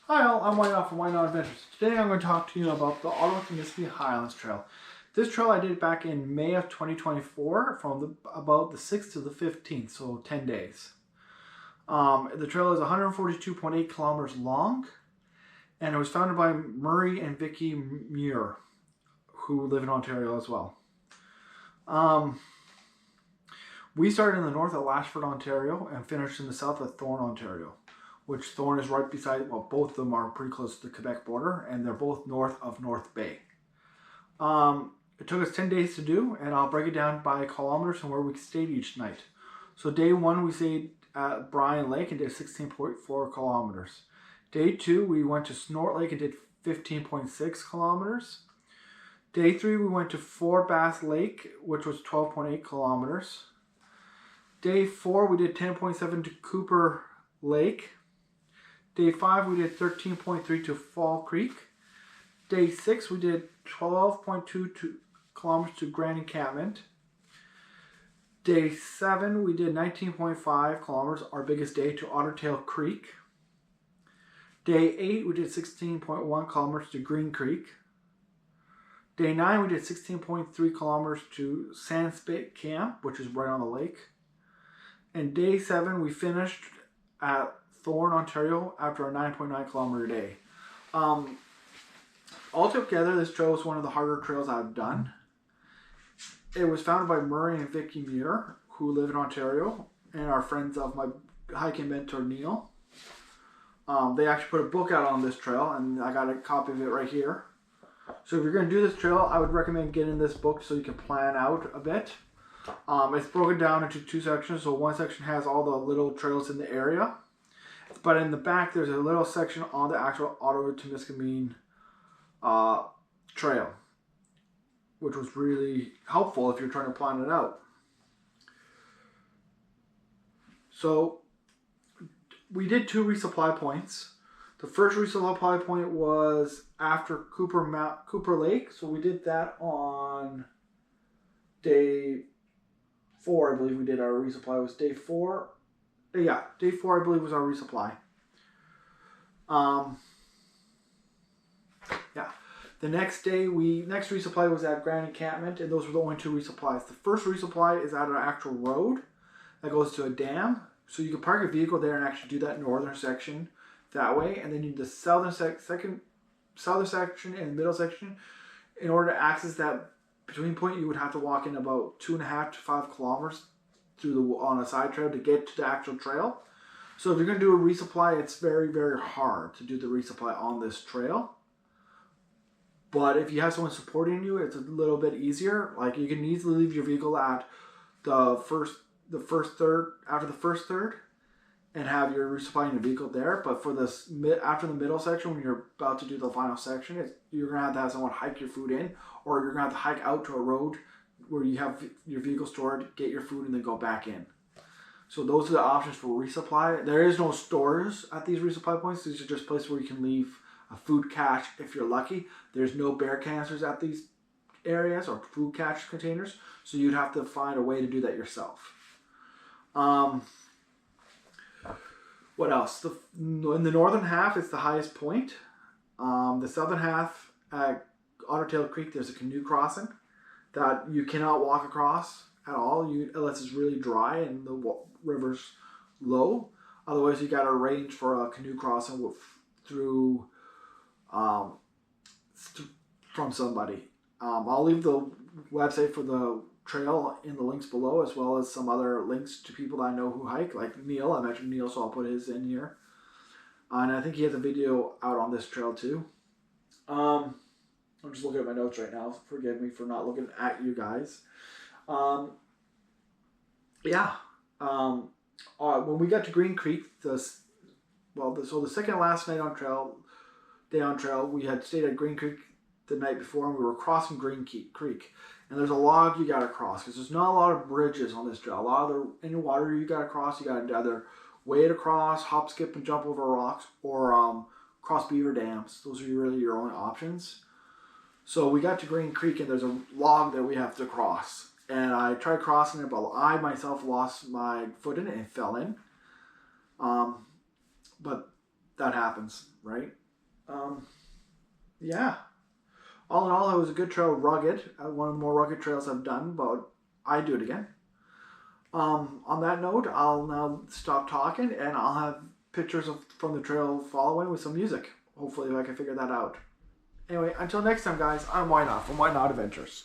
Hi all, I'm White Off from White Not Adventures. Today I'm going to talk to you about the Ottawa Timiskaming Highland Trail. This trail I did back in May of 2024 from about the 6th to the 15th, so 10 days. The trail is 142.8 kilometers long, and it was founded by Murray and Vicky Muir, who live in Ontario as well. We started in the north at Lashford, Ontario, and finished in the south at Thorn, Ontario, which Thorn is right beside, well, both of them are pretty close to the Quebec border, and they're both north of North Bay. It took us 10 days to do, and I'll break it down by kilometers and where we stayed each night. So day 1, we stayed at Bryan Lake and did 16.4 kilometers. Day 2, we went to Snort Lake and did 15.6 kilometers. Day 3, we went to Fort Bass Lake, which was 12.8 kilometers. Day 4, we did 10.7 to Cooper Lake. Day 5, we did 13.3 to Fall Creek. Day 6, we did 12.2 kilometers to Grand Encampment. Day 7, we did 19.5 kilometers, our biggest day, to Ottertail Creek. Day 8, we did 16.1 kilometers to Green Creek. Day 9, we did 16.3 kilometers to Sandspit Camp, which is right on the lake. And day 7, we finished at Thorn, Ontario, after a 9.9 kilometer day. Altogether, this trail was one of the harder trails I've done. It was founded by Murray and Vicky Muir, who live in Ontario, and are friends of my hiking mentor, Neil. They actually put a book out on this trail, and I got a copy of it right here. So if you're going to do this trail, I would recommend getting this book so you can plan out a bit. It's broken down into 2 sections. So one section has all the little trails in the area, but in the back there's a little section on the actual Ottawa Timiskaming trail, which was really helpful if you're trying to plan it out. So we did 2 resupply points. The first resupply point was after Cooper Lake, so we did that on day 4, I believe we did our resupply. It was day 4. Yeah, day 4, I believe, was our resupply. The next day, next resupply was at Grand Encampment, and those were the only 2 resupplies. The first resupply is at an actual road that goes to a dam, so you can park a vehicle there and actually do that northern section that way, and then you do the southern section and middle section. In order to access that between point, you would have to walk in about 2.5 to 5 kilometers on a side trail to get to the actual trail. So if you're going to do a resupply, it's very, very hard to do the resupply on this trail. But if you have someone supporting you, it's a little bit easier. Like, you can easily leave your vehicle at the first third, after the first third, and have your resupply in your vehicle there. But for this after the middle section, when you're about to do the final section, you're gonna have to have someone hike your food in, or you're gonna have to hike out to a road where you have your vehicle stored, get your food, and then go back in. So those are the options for resupply. There is no stores at these resupply points. These are just places where you can leave a food cache if you're lucky. There's no bear canisters at these areas or food cache containers, so you'd have to find a way to do that yourself. What else? In the northern half, it's the highest point. The southern half at Ottertail Creek, there's a canoe crossing that you cannot walk across at all, unless it's really dry and the river's low. Otherwise, you got to arrange for a canoe crossing through from somebody. I'll leave the website for the trail in the links below, as well as some other links to people that I know who hike, like Neil. I mentioned Neil, so I'll put his in here. And I think he has a video out on this trail too. I'm just looking at my notes right now. Forgive me for not looking at you guys. When we got to Green Creek, the second last night on trail, we had stayed at Green Creek the night before, and we were crossing Green Creek. And there's a log you gotta cross, because there's not a lot of bridges on this trail. A lot of any water you gotta cross, you gotta either wade across, hop, skip, and jump over rocks, or cross beaver dams. Those are really your only options. So we got to Green Creek, and there's a log that we have to cross. And I tried crossing it, but I myself lost my foot in it and fell in. But that happens, right? Yeah. All in all, it was a good trail, rugged. One of the more rugged trails I've done, but I'd do it again. On that note, I'll now stop talking and I'll have pictures from the trail following with some music. Hopefully I can figure that out. Anyway, until next time, guys, I'm Wine Off from Wine Out Adventures.